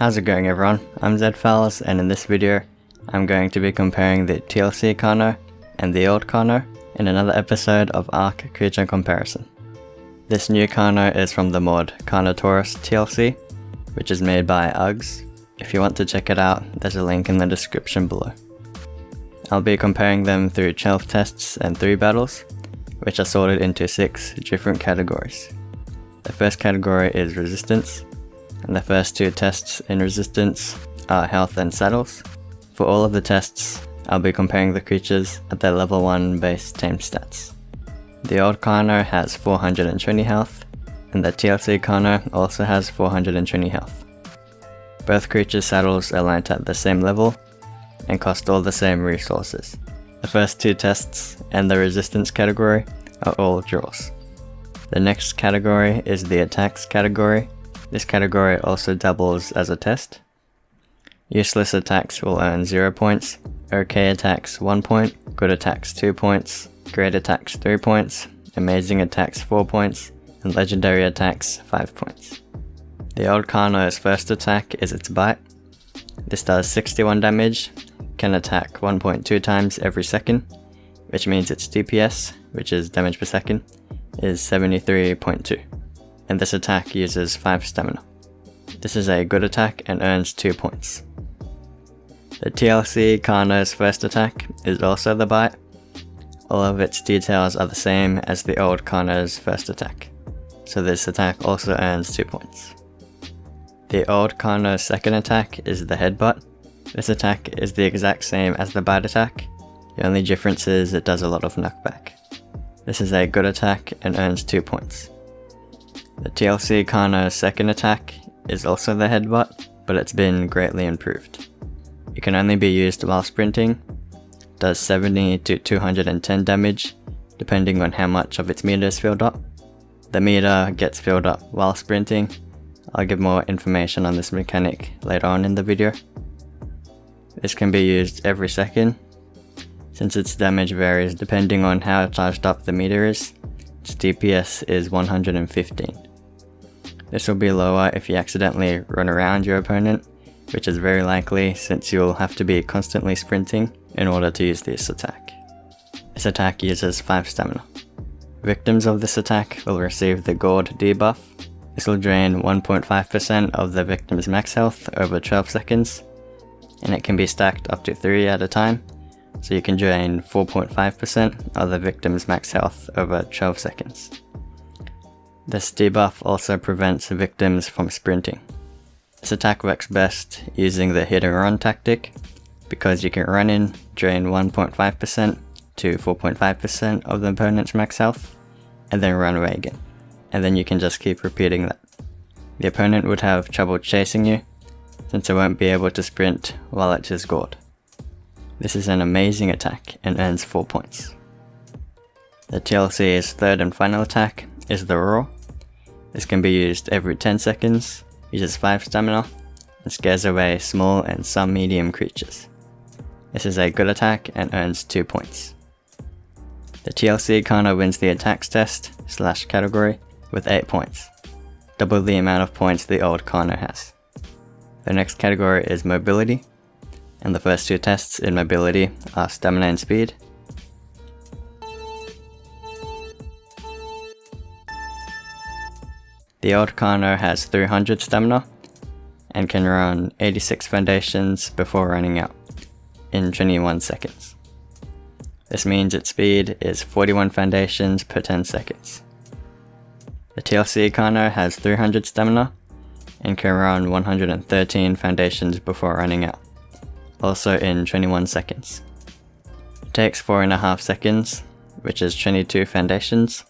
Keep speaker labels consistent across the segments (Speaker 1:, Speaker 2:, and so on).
Speaker 1: How's it going everyone? I'm ZedFiles, and in this video I'm going to be comparing the TLC Carno and the Old Carno in another episode of Arc Creature Comparison. This new Carno is from the mod Carnotaurus TLC, which is made by Uggs. If you want to check it out, there's a link in the description below. I'll be comparing them through 12 tests and 3 battles, which are sorted into 6 different categories. The first category is resistance, and the first 2 tests in resistance are health and saddles. For all of the tests, I'll be comparing the creatures at their level 1 base tamed stats. The Old Carno has 420 health, and the TLC Carno also has 420 health. Both creatures' saddles are linked at the same level, and cost all the same resources. The first 2 tests and the resistance category are all draws. The next category is the attacks category. This category also doubles as a test. Useless attacks will earn 0 points, OK attacks 1 point, good attacks 2 points, great attacks 3 points, amazing attacks 4 points, and legendary attacks 5 points. The Old Carno's first attack is its bite. This does 61 damage, can attack 1.2 times every second, which means its DPS, which is damage per second, is 73.2, and this attack uses 5 stamina. This is a good attack and earns 2 points. The TLC Carno's first attack is also the bite. All of its details are the same as the Old Carno's first attack, so this attack also earns 2 points. The Old Carno's second attack is the headbutt. This attack is the exact same as the bite attack, the only difference is it does a lot of knockback. This is a good attack and earns 2 points. The TLC Carno's second attack is also the headbutt, but it's been greatly improved. It can only be used while sprinting, does 70 to 210 damage, depending on how much of its meter is filled up. The meter gets filled up while sprinting. I'll give more information on this mechanic later on in the video. This can be used every second. Since its damage varies depending on how charged up the meter is, its DPS is 115. This will be lower if you accidentally run around your opponent, which is very likely since you'll have to be constantly sprinting in order to use this attack. This attack uses 5 stamina. Victims of this attack will receive the Gourd debuff. This will drain 1.5% of the victim's max health over 12 seconds, and it can be stacked up to 3 at a time, so you can drain 4.5% of the victim's max health over 12 seconds. This debuff also prevents victims from sprinting. This attack works best using the hit and run tactic, because you can run in, drain 1.5% to 4.5% of the opponent's max health, and then run away again. And then you can just keep repeating that. The opponent would have trouble chasing you, since it won't be able to sprint while it is gored. This is an amazing attack and earns 4 points. The TLC's third and final attack is the Roar. This can be used every 10 seconds, uses 5 stamina, and scares away small and some medium creatures. This is a good attack and earns 2 points. The TLC Carno wins the attacks test / category with 8 points, double the amount of points the Old Carno has. The next category is mobility, and the first 2 tests in mobility are stamina and speed. The Old Carno has 300 stamina and can run 86 foundations before running out in 21 seconds. This means its speed is 41 foundations per 10 seconds. The TLC Carno has 300 stamina and can run 113 foundations before running out, also in 21 seconds. It takes 4.5 seconds, which is 22 foundations,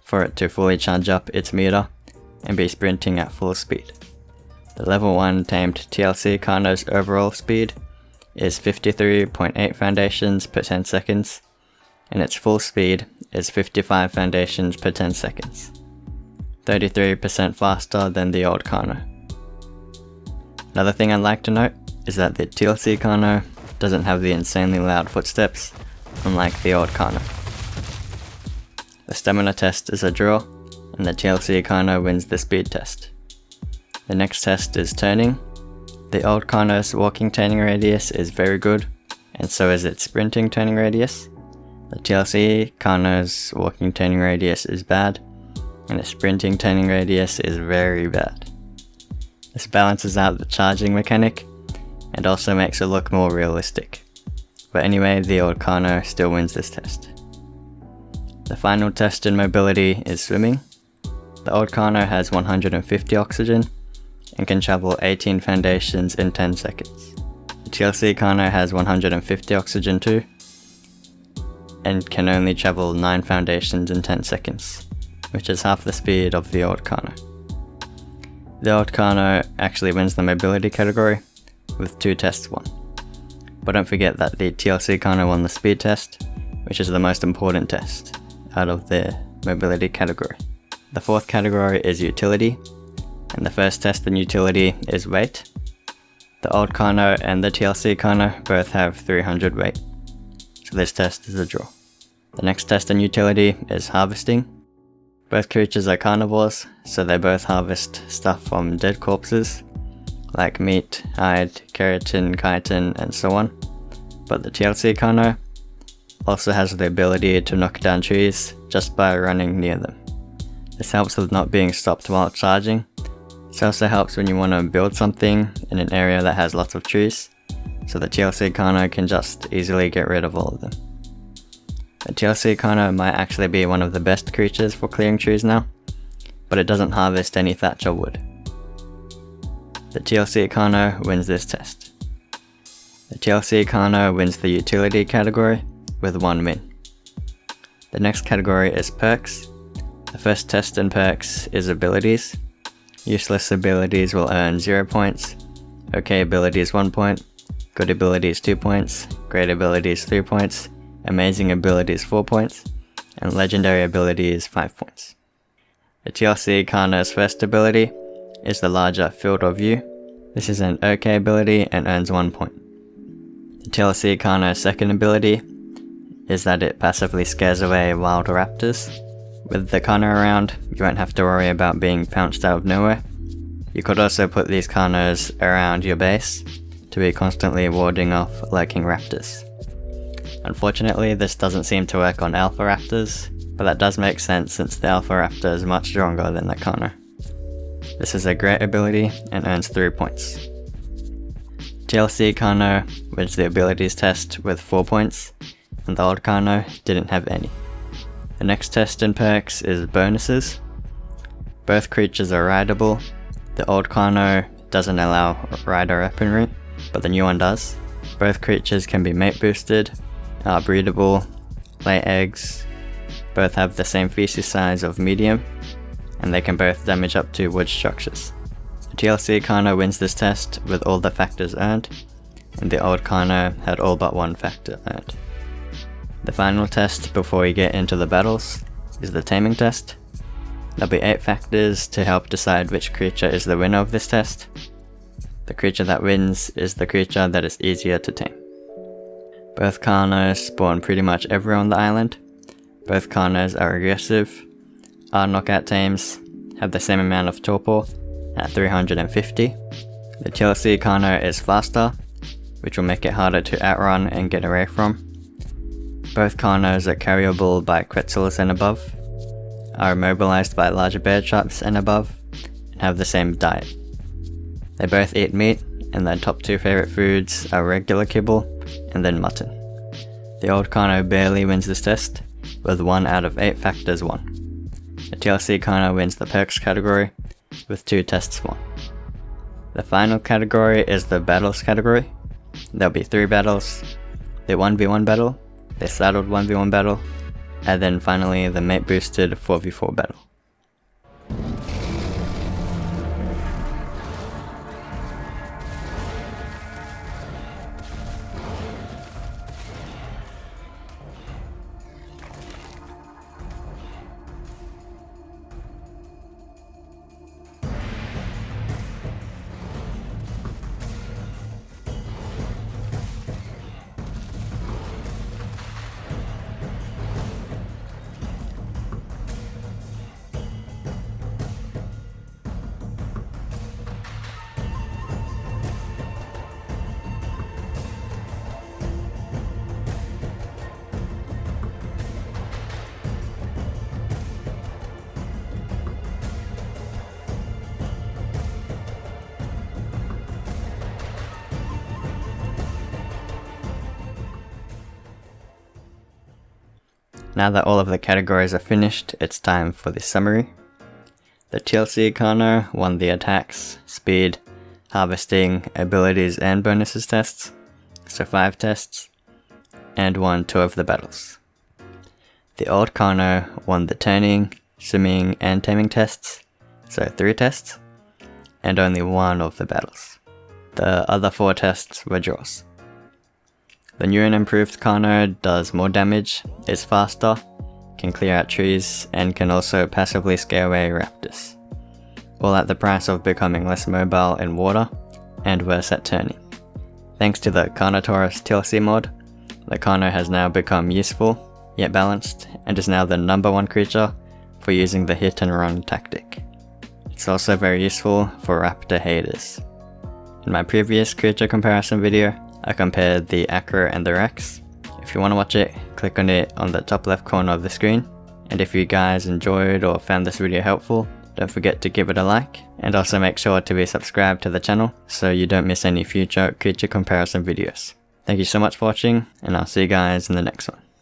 Speaker 1: for it to fully charge up its meter and be sprinting at full speed. The level 1 tamed TLC Carno's overall speed is 53.8 foundations per 10 seconds, and its full speed is 55 foundations per 10 seconds, 33% faster than the Old Carno. Another thing I'd like to note is that the TLC Carno doesn't have the insanely loud footsteps, unlike the Old Carno. The stamina test is a draw, and the TLC Carno wins the speed test. The next test is turning, The Old Carno's walking turning radius is very good, and so is its sprinting turning radius. The TLC Carno's walking turning radius is bad, and its sprinting turning radius is very bad. This balances out the charging mechanic, and also makes it look more realistic. But anyway, the Old Carno still wins this test. The final test in mobility is swimming. The Old Carno has 150 oxygen, and can travel 18 foundations in 10 seconds. The TLC Carno has 150 oxygen too, and can only travel 9 foundations in 10 seconds, which is half the speed of the Old Carno. The Old Carno actually wins the mobility category, with 2 tests won. But don't forget that the TLC Carno won the speed test, which is the most important test out of the mobility category. The 4th category is utility, and the first test in utility is weight. The Old Carno and the TLC Carno both have 300 weight, so this test is a draw. The next test in utility is harvesting. Both creatures are carnivores, so they both harvest stuff from dead corpses, like meat, hide, keratin, chitin, and so on. But the TLC Carno also has the ability to knock down trees just by running near them. This helps with not being stopped while charging. This also helps when you want to build something in an area that has lots of trees, so the TLC Carno can just easily get rid of all of them. The TLC Carno might actually be one of the best creatures for clearing trees now, but it doesn't harvest any thatch or wood. The TLC Carno wins this test. The TLC Carno wins the utility category with 1 win. The next category is perks. The first test in perks is abilities. Useless abilities will earn 0 points, okay abilities 1 point, good abilities 2 points, great abilities 3 points, amazing abilities 4 points, and legendary abilities 5 points. The TLC Carno's first ability is the larger field of view. This is an okay ability and earns 1 point. The TLC Carno's second ability is that it passively scares away wild raptors. With the Carno around, you won't have to worry about being pounced out of nowhere. You could also put these Carnos around your base to be constantly warding off lurking raptors. Unfortunately, this doesn't seem to work on alpha raptors, but that does make sense since the alpha raptor is much stronger than the Carno. This is a great ability and earns 3 points. TLC Carno wins the abilities test with 4 points, and the Old Carno didn't have any. The next test in perks is bonuses. Both creatures are rideable. The Old Carno doesn't allow rider weaponry, but the new one does. Both creatures can be mate boosted, are breedable, lay eggs, both have the same feces size of medium, and they can both damage up to wood structures. The TLC Carno wins this test with all the factors earned, and the Old Carno had all but 1 factor earned. The final test before we get into the battles is the taming test. There'll be 8 factors to help decide which creature is the winner of this test. The creature that wins is the creature that is easier to tame. Both Carnos spawn pretty much everywhere on the island. Both Carnos are aggressive, are knockout tames, have the same amount of torpor at 350. The TLC Carno is faster, which will make it harder to outrun and get away from. Both Carnos are carryable by Quetzals and above, are immobilized by larger bear traps and above, and have the same diet. They both eat meat, and their top 2 favorite foods are regular kibble and then mutton. The Old Carno barely wins this test, with 1 out of 8 factors won. The TLC Carno wins the perks category, with 2 tests won. The final category is the battles category. There'll be 3 battles: the 1v1 battle, the saddled 1v1 battle, and then finally the mate boosted 4v4 battle. Now that all of the categories are finished, it's time for the summary. The TLC Carno won the attacks, speed, harvesting, abilities and bonuses tests, so 5 tests, and won 2 of the battles. The Old Carno won the turning, swimming and taming tests, so 3 tests, and only 1 of the battles. The other 4 tests were draws. The new and improved Carno does more damage, is faster, can clear out trees, and can also passively scare away raptors, all at the price of becoming less mobile in water and worse at turning. Thanks to the Carnotaurus TLC mod, the Carno has now become useful, yet balanced, and is now the #1 creature for using the hit and run tactic. It's also very useful for raptor haters. In my previous creature comparison video, I compared the Acro and the Rex. If you want to watch it, click on it on the top left corner of the screen. And if you guys enjoyed or found this video helpful, don't forget to give it a like, and also make sure to be subscribed to the channel so you don't miss any future creature comparison videos. Thank you so much for watching, and I'll see you guys in the next one.